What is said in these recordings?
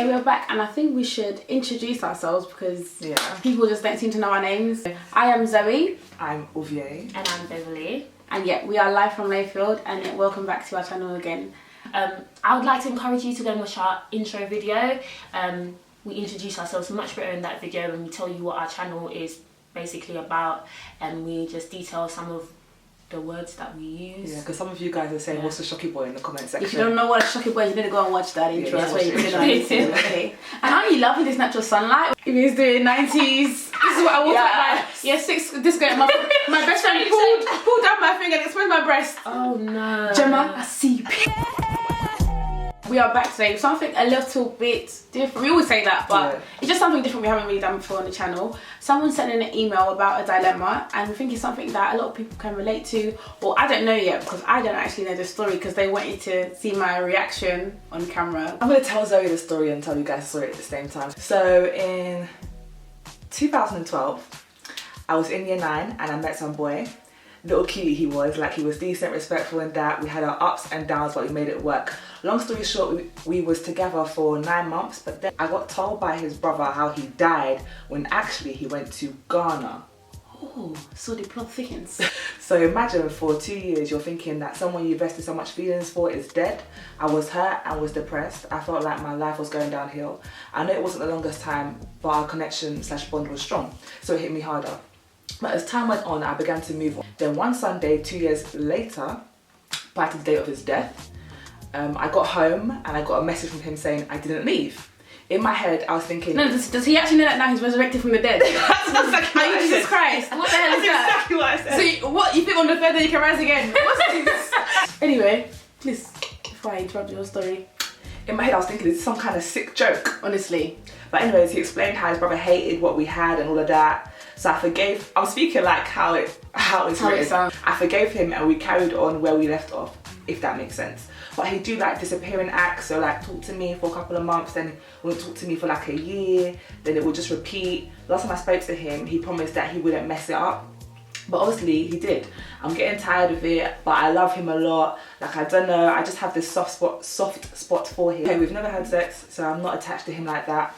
Okay, we're back, and I think we should introduce ourselves because people just don't seem to know our names. I am Zoe. I'm Uvie. And I'm Beverly. And yeah, we are live from LFLayfield, and welcome back to our channel again. I would like to encourage you to go and watch our intro video. We introduce ourselves much better in that video, and we tell you what our channel is basically about, and we just detail some of the words that we use. Yeah, because some of you guys are saying, what's a shocky boy in the comment section? If you don't know what a shocky boy is, you need to go and watch that intro. That's where you put it on. Okay. And aren't you loving this natural sunlight? If he's doing 90s, this is what I want this guy, my best friend pulled down my finger and exposed my breast. Oh no. Gemma, I see you. We are back today with something a little bit different. We always say that, but it's just something different we haven't really done before on the channel. Someone sent in an email about a dilemma, and we think it's something that a lot of people can relate to, or I don't know yet because I don't actually know the story because they wanted to see my reaction on camera. I'm going to tell Zoe the story and tell you guys the story at the same time. So in 2012, I was in year 9 and I met some boy. Little cutie he was, like he was decent, respectful and that. We had our ups and downs, but we made it work. Long story short, we was together for 9 months, but then I got told by his brother how he died when actually he went to Ghana. Oh, so the plot thickens. So imagine for 2 years you're thinking that someone you invested so much feelings for is dead. I was hurt, I was depressed. I felt like my life was going downhill. I know it wasn't the longest time, but our connection / bond was strong, so it hit me harder. But as time went on, I began to move on. Then one Sunday, 2 years later, prior to the date of his death, I got home and I got a message from him saying I didn't leave. In my head, I was thinking... No, does he actually know that now he's resurrected from the dead? That's exactly what I said. Jesus Christ, what the hell is that? That's exactly what I said. So what, you think on the third day you can rise again? What's this? Anyway, please, before I interrupt your story. In my head, I was thinking it's some kind of sick joke. Honestly. But anyways, he explained how his brother hated what we had and all of that. So I forgave, I'm speaking like how it's written. I forgave him and we carried on where we left off, if that makes sense. But he'd do like disappearing acts, so like talk to me for a couple of months, then wouldn't talk to me for like a year, then it would just repeat. Last time I spoke to him, he promised that he wouldn't mess it up. But obviously he did. I'm getting tired of it, but I love him a lot. Like, I don't know, I just have this soft spot for him. Okay, we've never had sex, so I'm not attached to him like that.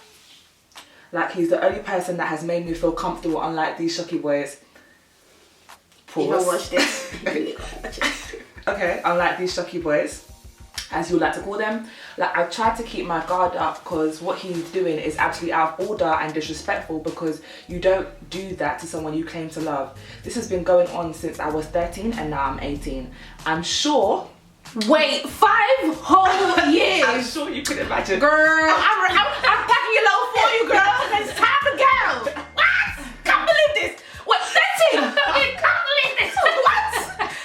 Like, he's the only person that has made me feel comfortable, unlike these shocky boys. Pause. You don't watch this. You really gotta watch it. Okay, unlike these shocky boys, as you would like to call them. Like, I tried to keep my guard up because what he's doing is absolutely out of order and disrespectful, because you don't do that to someone you claim to love. This has been going on since I was 13 and now I'm 18. I'm sure... Wait, 5 whole years? I'm sure you could imagine. Girl, I'm packing your load for you, girl. It's time to go. What? Can't believe this. What, 13? I can't believe this.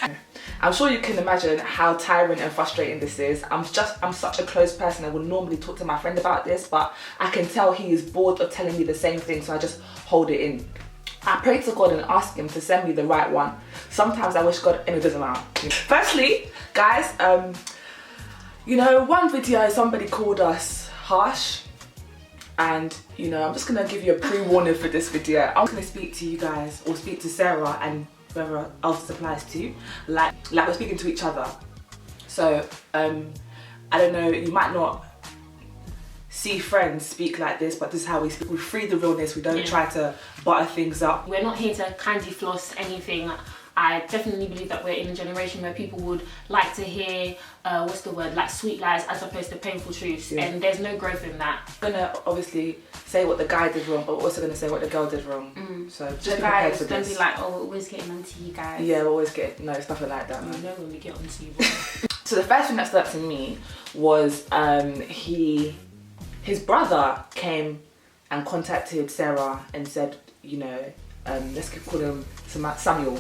What? I'm sure you can imagine how tiring and frustrating this is. I'm such a close person. I would normally talk to my friend about this, but I can tell he is bored of telling me the same thing, so I just hold it in. I pray to God and ask him to send me the right one. Sometimes I wish God, and it doesn't matter. Firstly, guys, you know, one video somebody called us harsh, and you know, I'm just gonna give you a pre-warning for this video. I'm gonna speak to you guys, or speak to Sarah and whoever else this applies to, like we're speaking to each other. So, I don't know, you might not see friends speak like this, but this is how we speak. We free the realness, we don't try to butter things up. We're not here to candy floss anything. I definitely believe that we're in a generation where people would like to hear, what's the word, like sweet lies as opposed to painful truths, and there's no growth in that. I'm gonna obviously say what the guy did wrong, but we're also gonna say what the girl did wrong. So just be prepared for this. Don't be like, oh, we're always getting onto you guys. Yeah, we're always getting, no, it's nothing like that, man. You know when we get onto you. So the first thing that stood out to me was his brother came and contacted Sarah and said, you know, let's call him Samuel.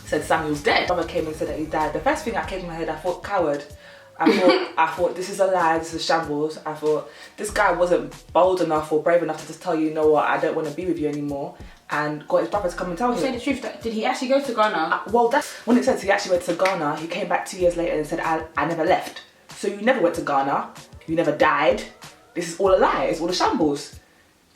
Said Samuel's dead. Brother came and said that he died. The first thing that came to my head, I thought coward. I thought this is a lie, this is shambles. I thought this guy wasn't bold enough or brave enough to just tell you, you know what, I don't want to be with you anymore, and got his brother to come and tell him. Say the truth, did he actually go to Ghana? Well, that's when it says he actually went to Ghana. He came back 2 years later and said, I never left. So you never went to Ghana, you never died. This is all a lie, it's all a shambles.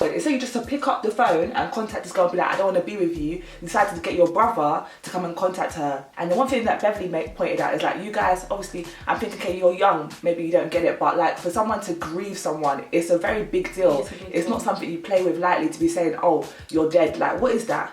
It's so you just to pick up the phone and contact this girl and be like, I don't want to be with you. You decided to get your brother to come and contact her. And the one thing that Beverly pointed out is like, you guys, obviously, I'm thinking, okay, you're young, maybe you don't get it, but like for someone to grieve someone, it's a very big deal. It's not something you play with lightly to be saying, oh, you're dead. Like, what is that?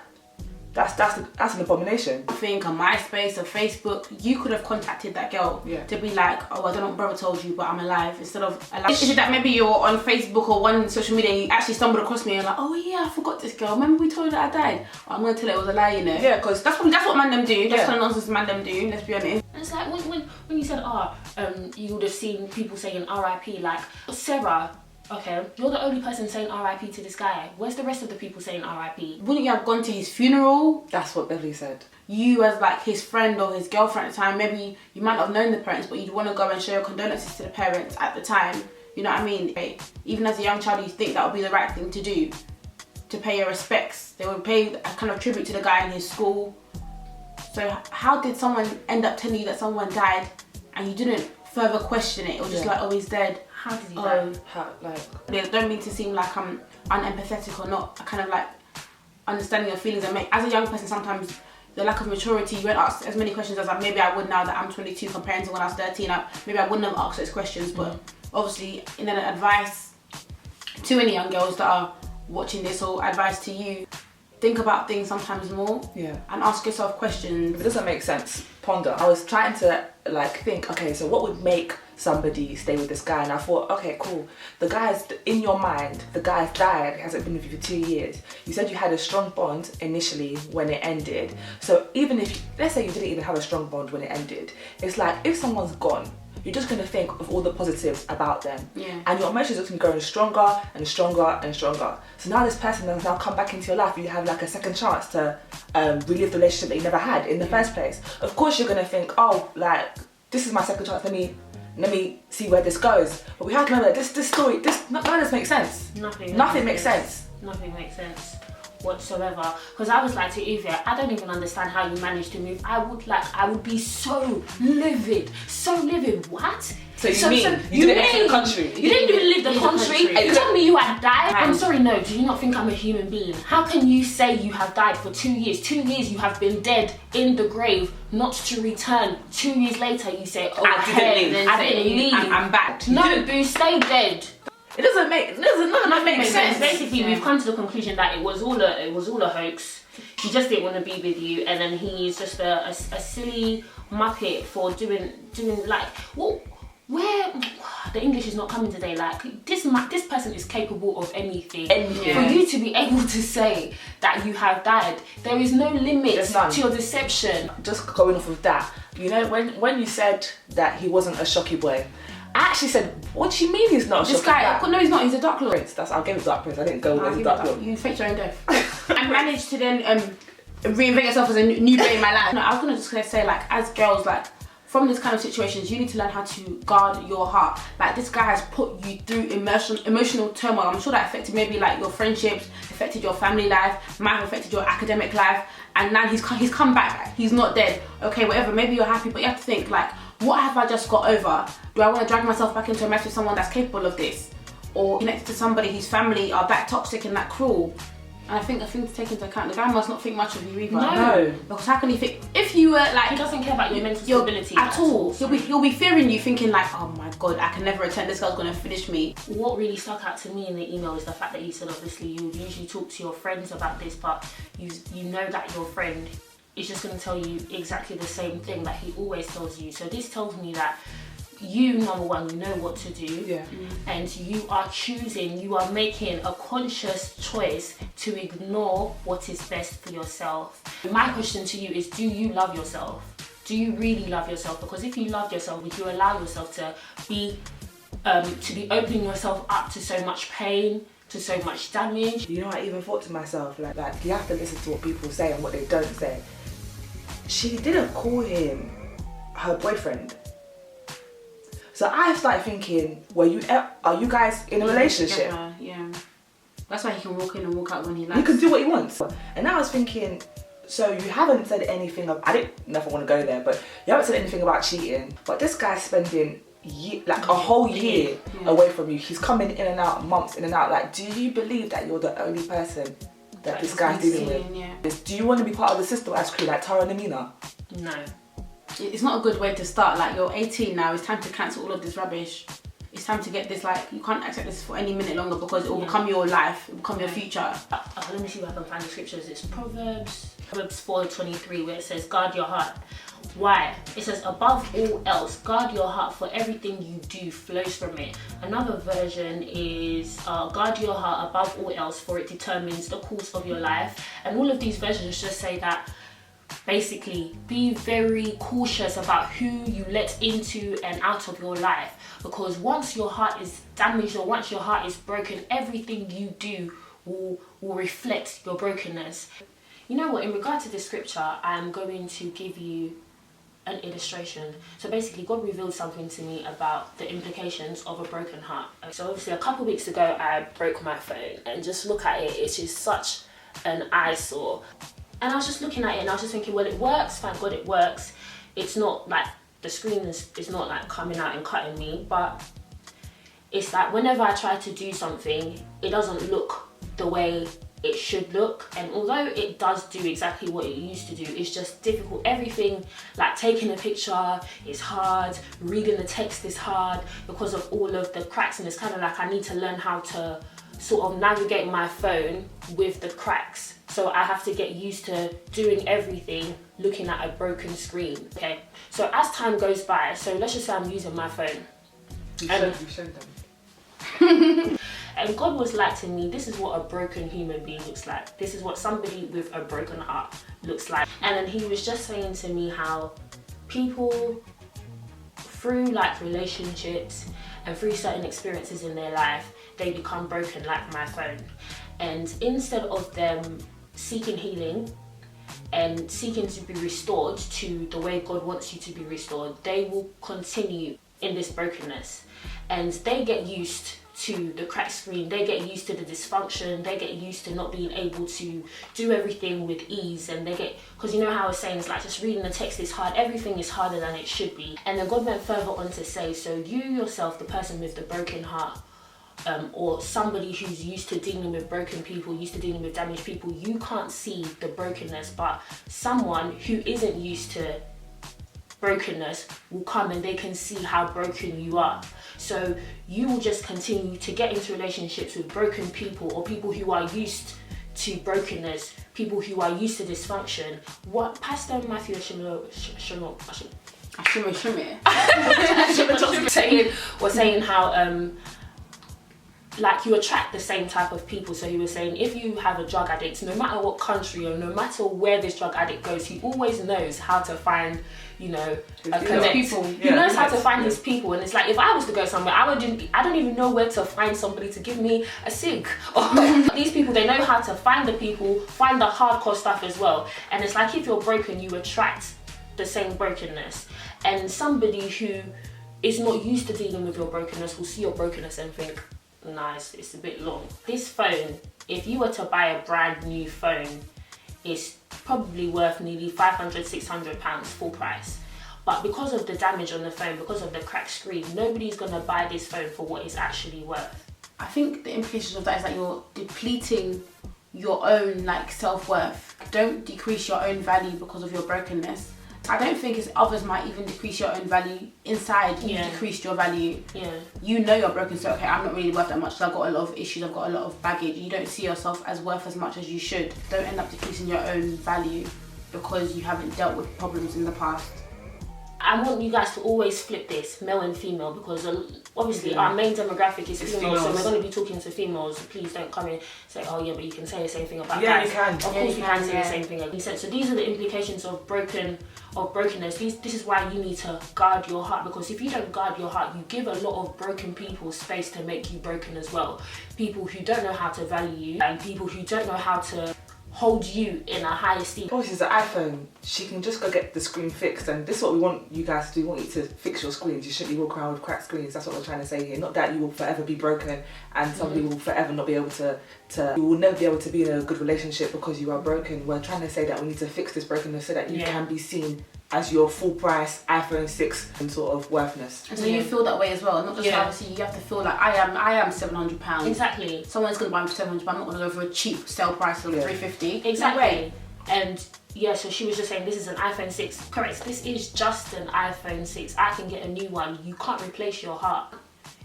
That's an abomination. I think on MySpace or Facebook, you could have contacted that girl to be like, oh, I don't know what brother told you, but I'm alive. Instead of alive. Is it that maybe you're on Facebook or one social media and you actually stumbled across me and you're like, oh yeah, I forgot this girl. Remember we told her that I died? I'm gonna tell her it was a lie, you know? Yeah, because that's what man them do. That's kind of nonsense man them do. Let's be honest. And it's like when you said, you would have seen people saying R.I.P. Like Sarah. Okay, you're the only person saying R.I.P. to this guy. Where's the rest of the people saying R.I.P.? Wouldn't you have gone to his funeral? That's what Beverly said. You as like his friend or his girlfriend at the time, maybe you might not have known the parents, but you'd want to go and show your condolences to the parents at the time. You know what I mean? Even as a young child, you think that would be the right thing to do. To pay your respects. They would pay a kind of tribute to the guy in his school. So how did someone end up telling you that someone died and you didn't further question it? Or just like, oh, he's dead. How did he die? I don't mean to seem like I'm unempathetic or not. I kind of like understanding your feelings. And as a young person, sometimes the lack of maturity, you won't ask as many questions as maybe I would now that I'm 22 compared to when I was 13. Maybe I wouldn't have asked those questions. But obviously, in an advice to any young girls that are watching this, or advice to you, think about things sometimes more. And ask yourself questions. If it doesn't make sense, ponder. I was trying to like think, okay, so what would make somebody stay with this guy? And I thought, okay, cool. The guy's, in your mind, the guy's died, hasn't been with you for 2 years. You said you had a strong bond initially when it ended. So even if, let's say you didn't even have a strong bond when it ended, it's like if someone's gone, you're just going to think of all the positives about them. And your emotions are going to be growing stronger and stronger and stronger. So now this person has now come back into your life, you have like a second chance to relive the relationship that you never had in the first place. Of course you're going to think, oh, like, this is my second chance, let me see where this goes. But we have to remember that this story, none of this makes sense. Nothing makes sense. Nothing makes sense whatsoever. Because I was like to Uvie, I don't even understand how you managed to move. I would be so livid. What? So you didn't leave the country? You didn't even leave the country? You told me you had died? I'm sorry, no, do you not think I'm a human being? How can you say you have died for 2 years? 2 years you have been dead in the grave, not to return. 2 years later you say, oh, I didn't leave. I'm back. No, boo, stay dead. It doesn't make sense. Basically, we've come to the conclusion that it was all a hoax. He just didn't want to be with you, and then he's just a silly muppet for doing like, well, where the English is not coming today. Like this person is capable of anything. For you to be able to say that you have died, there is no limit to your deception. Just going off of that, you know, when you said that he wasn't a shocky boy, I actually said, what do you mean he's not a shocky boy? No, he's not. He's a Dark Lord. Prince. I'll give him Dark Prince. I didn't go with Dark Lord. You faked your own death. I managed to then reinvent yourself as a new day in my life. No, I was gonna just say, like, as girls, like, from this kind of situations, you need to learn how to guard your heart. Like, this guy has put you through emotional turmoil. I'm sure that affected maybe like your friendships, affected your family life, might have affected your academic life, and now he's come back. He's not dead. Okay, whatever. Maybe you're happy, but you have to think, like, what have I just got over? Do I want to drag myself back into a mess with someone that's capable of this, or connected to somebody whose family are that toxic and that cruel? And I think a thing to take into account, the guy must not think much of you either. No. Because how can he think, if you were like... He doesn't care about your mental stability. At all. He'll be fearing you, thinking like, oh my God, I can never attend, this girl's gonna finish me. What really stuck out to me in the email is the fact that you said, obviously, you would usually talk to your friends about this, but you know that your friend is just gonna tell you exactly the same thing that he always tells you. So this tells me that you, number one, you know what to do, and you are making a conscious choice to ignore what is best for yourself. My question to you is, do you love yourself? Do you really love yourself? Because if you love yourself, would you allow yourself to be opening yourself up to so much pain, to so much damage? You know, I even thought to myself, like you have to listen to what people say and what they don't say. She didn't call him her boyfriend. So I started thinking, are you guys in a relationship? Yeah. That's why he can walk in and walk out when he likes. He can do what he wants. And I was thinking, so you haven't said anything I didn't know if I want to go there, but you haven't said anything about cheating. But this guy's spending like a whole year away from you. He's coming in and out, months in and out. Like, do you believe that you're the only person that this guy's dealing with? Yeah. Do you want to be part of the Sister Wives crew like Tara and Amina? No. It's not a good way to start. Like, you're 18 now, it's time to cancel all of this rubbish. It's time to get this, like, you can't accept this for any minute longer because it will become your life, it will become your future. Let me see if I can find the scriptures. It's Proverbs 4:23, where it says, guard your heart. Why? It says, above all else, guard your heart, for everything you do flows from it. Another version is, guard your heart above all else, for it determines the course of your life. And all of these versions just say that, basically, be very cautious about who you let into and out of your life, because once your heart is damaged or once your heart is broken, everything you do will reflect your brokenness. You know what, in regard to this scripture, I'm going to give you an illustration. So basically, God revealed something to me about the implications of a broken heart. So obviously a couple of weeks ago I broke my phone, and just look at it, it's just such an eyesore. And I was just looking at it and I was just thinking, well, it works, thank God it works. It's not like, the screen is not like coming out and cutting me, but it's like whenever I try to do something, it doesn't look the way it should look. And although it does do exactly what it used to do, it's just difficult. Everything, like taking a picture is hard, reading the text is hard because of all of the cracks, and it's kind of like I need to learn how to sort of navigate my phone with the cracks. So I have to get used to doing everything looking at a broken screen. Okay, so as time goes by, so let's just say I'm using my phone. You showed them. And God was like to me, this is what a broken human being looks like. This is what somebody with a broken heart looks like. And then he was just saying to me how people, through like relationships and through certain experiences in their life, they become broken like my phone. And instead of them seeking healing and seeking to be restored to the way God wants you to be restored, they will continue in this brokenness. And they get used to the cracked screen, they get used to the dysfunction, they get used to not being able to do everything with ease, and they get, because you know how I was saying, it's like just reading the text is hard, everything is harder than it should be. And then God went further on to say, so you yourself, the person with the broken heart, or somebody who's used to dealing with broken people, used to dealing with damaged people, you can't see the brokenness, but someone who isn't used to brokenness will come and they can see how broken you are. So you will just continue to get into relationships with broken people, or people who are used to brokenness, people who are used to dysfunction. What Pastor Matthew was saying how like you attract the same type of people. So he was saying, if you have a drug addict, no matter what country or no matter where this drug addict goes, he always knows how to find, you know, a connect. People. He knows how to find his people. And it's like, if I was to go somewhere, I don't even know where to find somebody to give me a cig. These people, they know how to find the people, find the hardcore stuff as well. And it's like, if you're broken, you attract the same brokenness. And somebody who is not used to dealing with your brokenness will see your brokenness and think, nice, it's a bit long. This phone, if you were to buy a brand new phone, it's probably worth nearly £500-600 full price. But because of the damage on the phone, because of the cracked screen, nobody's gonna buy this phone for what it's actually worth. I think the implications of that is that you're depleting your own like self-worth. Don't decrease your own value because of your brokenness. I don't think it's others might even decrease your own value. Inside, you decreased your value. Yeah. You know you're broken, so okay, I'm not really worth that much. So I've got a lot of issues, I've got a lot of baggage. You don't see yourself as worth as much as you should. Don't end up decreasing your own value because you haven't dealt with problems in the past. I want you guys to always flip this, male and female, because obviously our main demographic is females, so we're going to be talking to females. Please don't come in and say, oh yeah, but you can say the same thing about guys. You can. Of course you can say the same thing. So these are the implications of brokenness. This is why you need to guard your heart, because if you don't guard your heart, you give a lot of broken people space to make you broken as well. People who don't know how to value you, and people who don't know how to hold you in a high esteem. Obviously, it's an iPhone. She can just go get the screen fixed, and this is what we want you guys to do. We want you to fix your screens. You shouldn't be walking around with cracked screens. That's what we're trying to say here. Not that you will forever be broken and somebody will forever not be able to you will never be able to be in a good relationship because you are broken. We're trying to say that we need to fix this brokenness so that you can be seen as your full price iPhone 6 and sort of worthness. And so you feel that way as well, not just obviously you have to feel like I am £700. Exactly. Someone's gonna buy me for £700, I'm not gonna go for a cheap sale price of £350. Exactly. And yeah, so she was just saying this is an iPhone 6. Correct, this is just an iPhone 6. I can get a new one. You can't replace your heart.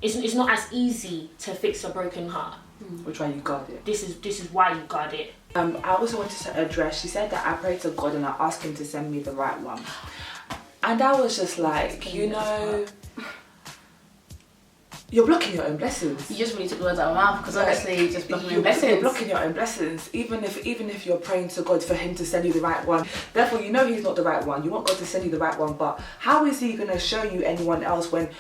It's not as easy to fix a broken heart. Which way you guard it. This is why you guard it. I also wanted to address, she said that I pray to God and I ask him to send me the right one. And I was just like, you know, you're blocking your own blessings. You just really took the words out of my mouth, because honestly, you're just blocking your own blessings. You're blocking your own blessings, even if you're praying to God for him to send you the right one. Therefore, you know he's not the right one. You want God to send you the right one, but how is he going to show you anyone else when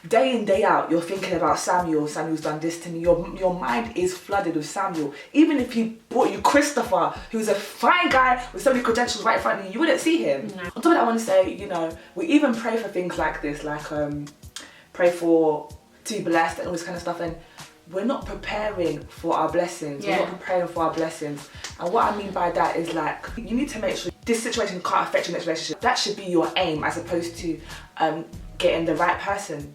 day in, day out, you're thinking about Samuel's done this to me. Your mind is flooded with Samuel. Even if he brought you Christopher, who's a fine guy with so many credentials right in front of you, you wouldn't see him. No. On top of that, I want to say, you know, we even pray for things like this, like pray for to be blessed and all this kind of stuff, and we're not preparing for our blessings. We're not preparing for our blessings. And what I mean by that is, like, you need to make sure this situation can't affect your next relationship. That should be your aim, as opposed to getting the right person.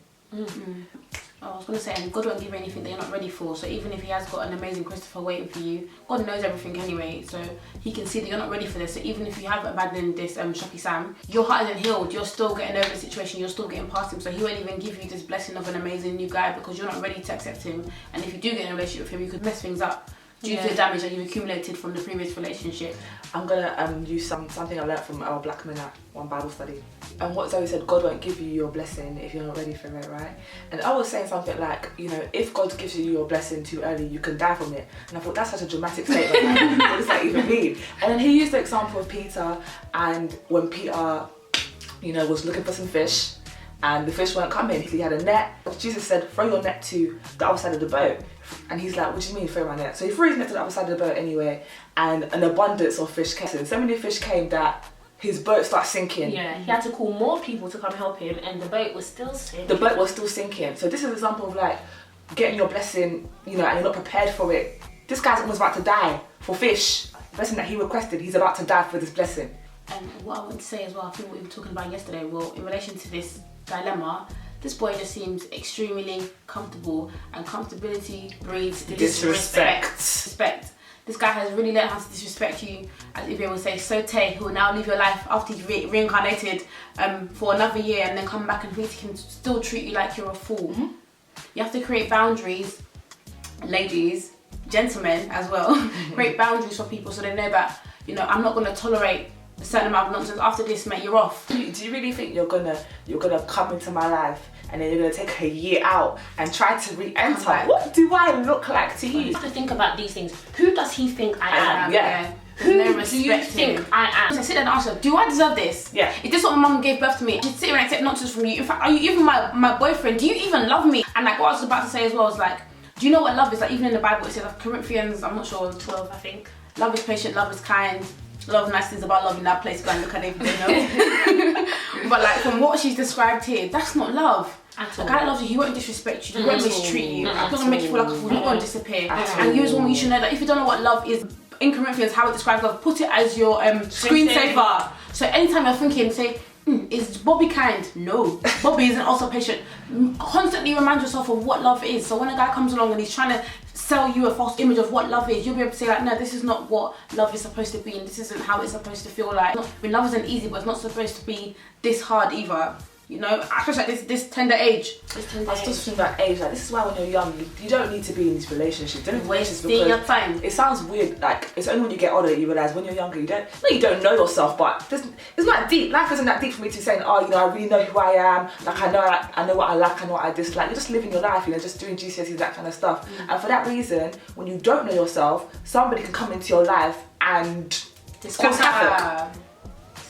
I was going to say, and God won't give you anything that you're not ready for. So even if he has got an amazing Christopher waiting for you, God knows everything anyway. So he can see that you're not ready for this. So even if you have abandoned this Shoppy Sam, your heart isn't healed. You're still getting over the situation. You're still getting past him. So he won't even give you this blessing of an amazing new guy, because you're not ready to accept him. And if you do get in a relationship with him, you could mess things up due to the damage that you accumulated from the previous relationship. I'm gonna use something I learned from our Black Men at one Bible study. And what Zoe said, God won't give you your blessing if you're not ready for it, right? And I was saying something like, you know, if God gives you your blessing too early, you can die from it. And I thought, that's such a dramatic statement. Like, what does that even mean? And then he used the example of Peter, and when Peter, you know, was looking for some fish, and the fish weren't coming, he had a net. Jesus said, throw your net to the other side of the boat. And he's like, what do you mean throw my net? So he threw his net to the other side of the boat anyway, and an abundance of fish came. So many fish came that his boat started sinking. Yeah, he had to call more people to come help him, and the boat was still sinking. The boat was still sinking. So this is an example of, like, getting your blessing, you know, and you're not prepared for it. This guy's almost about to die for fish. The blessing that he requested, he's about to die for this blessing. And what I want to say as well, I think what we were talking about yesterday, well, in relation to this dilemma, this boy just seems extremely comfortable, and comfortability breeds disrespect. This guy has really learned how to disrespect you, as Uvie would say, so-tay, who will now live your life after he's reincarnated for another year, and then come back and he can still treat you like you're a fool. You have to create boundaries, ladies, gentlemen as well. Create boundaries for people so they know that, you know, I'm not going to tolerate a certain amount of nonsense. After this, mate, you're off. Do you really think you're gonna come into my life and then you're gonna take a year out and try to re-enter? What do I look like to you? You have to think about these things. Who does he think I am? Yeah. Who do you think I am? So sit there and ask her, do I deserve this? Yeah. Is this what my mum gave birth to me? I should sit here and accept nonsense from you. In fact, are you even my boyfriend? Do you even love me? And like what I was about to say as well is, like, do you know what love is? Like, even in the Bible it says, like, Corinthians, I'm not sure, 12 I think. Love is patient, love is kind. A lot of nice things about love in that place, go and look at it if you don't know. But like, from what she's described here, that's not love. At all. A guy that loves you, he won't disrespect you, he won't mistreat you, he doesn't make you feel like a fool, he's not going to disappear. And you as a woman, you should know that if you don't know what love is, in Corinthians, how it describes love, put it as your screensaver. So anytime you're thinking, say, is Bobby kind? No. Bobby isn't also patient. Constantly remind yourself of what love is. So when a guy comes along and he's trying to sell you a false image of what love is, you'll be able to say, like, no, this is not what love is supposed to be, and this isn't how it's supposed to feel like. I mean, love isn't easy, but it's not supposed to be this hard either. You know, especially at this tender age. I was just thinking about age, like, this is why when you're young, you don't need to be in these relationships. Don't waste your time. It sounds weird, like, it's only when you get older that you realise when you're younger, you don't know yourself, but it's not deep. Life isn't that deep for me to be saying, oh, you know, I really know who I am, like, I know what I like, I know what I dislike. You're just living your life, you know, just doing GCSEs, that kind of stuff. And for that reason, when you don't know yourself, somebody can come into your life and cause havoc.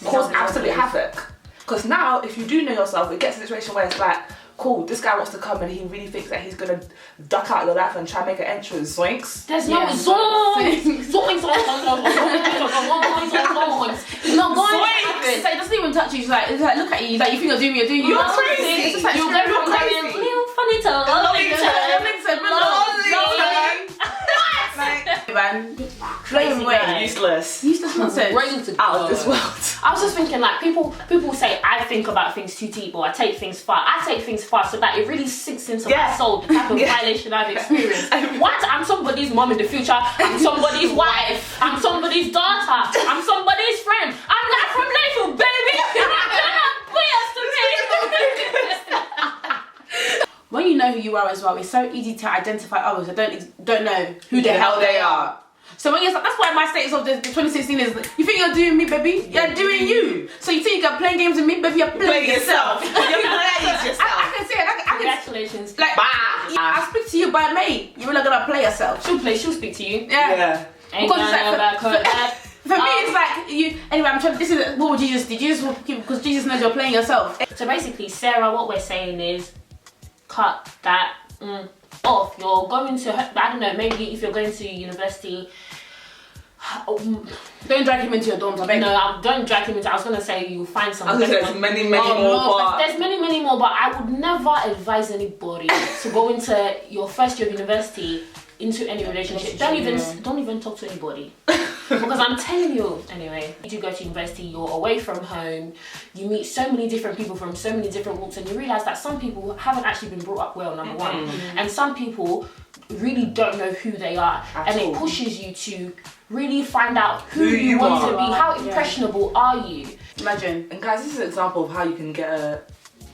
Cause absolute havoc. Because now, if you do know yourself, it gets to a situation where it's like, cool, this guy wants to come and he really thinks that he's gonna duck out of your life and try and make an entrance. Zoinks. There's no zoinks. Zoinks. It's not going to happen. It's like, it doesn't even touch you. It's like look at you. Like, you think you're doing me, You're crazy. It's just like, you're crazy. Funny to lovely. crazy guy. Useless. Useless nonsense. Ready to Out go. of this world. I was just thinking, like, people say I think about things too deep, or I take things far. I take things far so that it really sinks into my soul, the type of violation I've experienced. What? I'm somebody's mom in the future. I'm somebody's wife. I'm somebody's daughter. I'm somebody's friend. I'm not from LFLayfield, baby. You're not biased to me. When you know who you are as well, it's so easy to identify others that don't know who the hell they are. So when you're, that's why my status of the 2016 is, you think you're doing me, baby? You're doing you. So you think you're playing games with me, baby? You're playing yourself. You're playing yourself. I can see it. Congratulations. Like, I speak to you by May. You're really gonna play yourself. She'll speak to you. Yeah. Ain't Because it's like, for me, it's like you. Anyway, I'm trying. This is what would Jesus do? Jesus will, because Jesus knows you're playing yourself. So basically, Sarah, what we're saying is, cut that off. You're going to, I don't know, maybe if you're going to university. Don't drag him into your dorms, I beg. No, don't drag him into. I was gonna say you'll find someone. There's many more. There's many more, but I would never advise anybody to go into your first year of university into any relationship. Don't even talk to anybody. Because I'm telling you, anyway, you do go to university, you're away from home, you meet so many different people from so many different walks, and you realise that some people haven't actually been brought up well, number one, and some people really don't know who they are, and it pushes you to really find out who you want to be. How impressionable are you? Imagine. And guys, this is an example of how you can get a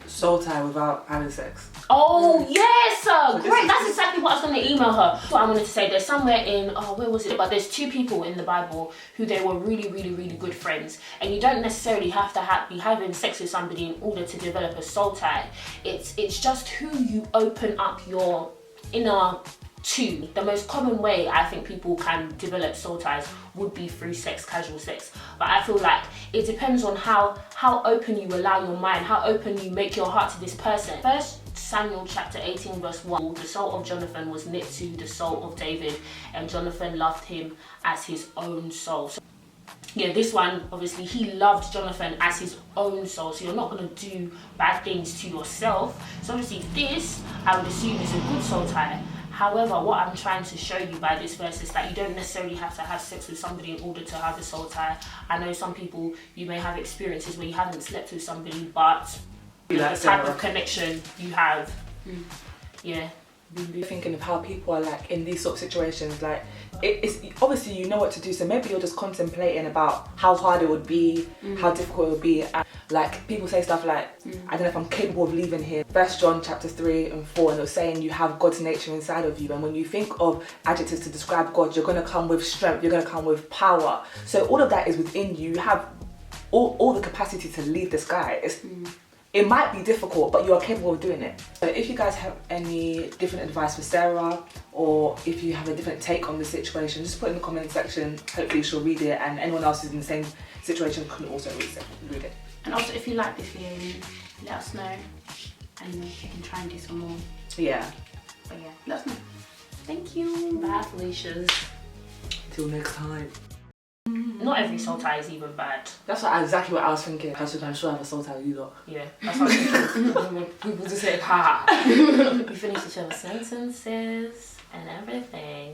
soul tie without having sex. Oh yes, great. That's exactly what I was going to email her. What I wanted to say, there's somewhere in, where was it? But there's two people in the Bible who they were really, really, really good friends. And you don't necessarily have to be having sex with somebody in order to develop a soul tie. It's just who you open up your inner to. The most common way I think people can develop soul ties would be through sex, casual sex. But I feel like it depends on how open you allow your mind, how open you make your heart to this person. 1 Samuel chapter 18 verse 1, the soul of Jonathan was knit to the soul of David, and Jonathan loved him as his own soul. So, yeah, this one, obviously, he loved Jonathan as his own soul, so you're not going to do bad things to yourself. So obviously this, I would assume, is a good soul tie. However, what I'm trying to show you by this verse is that you don't necessarily have to have sex with somebody in order to have a soul tie. I know some people, you may have experiences where you haven't slept with somebody, but the type of connection you have, yeah. Thinking of how people are like in these sort of situations, like it's obviously you know what to do, so maybe you're just contemplating about how hard it would be, how difficult it would be, and like people say stuff like, I don't know if I'm capable of leaving here. 1 John chapter 3 and 4, and it was saying you have God's nature inside of you, and when you think of adjectives to describe God, you're going to come with strength, you're going to come with power, so all of that is within you. You have all the capacity to leave the sky. It might be difficult, but you are capable of doing it. So if you guys have any different advice for Sarah, or if you have a different take on the situation, just put it in the comment section. Hopefully she'll read it, and anyone else who's in the same situation can also read it. And also, if you like this video, let us know, and we can try and do some more. Yeah. But yeah, let us know. Thank you. Bye, Felicias. Till next time. Not every soul tie is even bad. That's exactly what I was thinking. I'm sure I have a soul tie with you though. Yeah, that's what I'm thinking. People just say, ha. We finished each other's sentences and everything.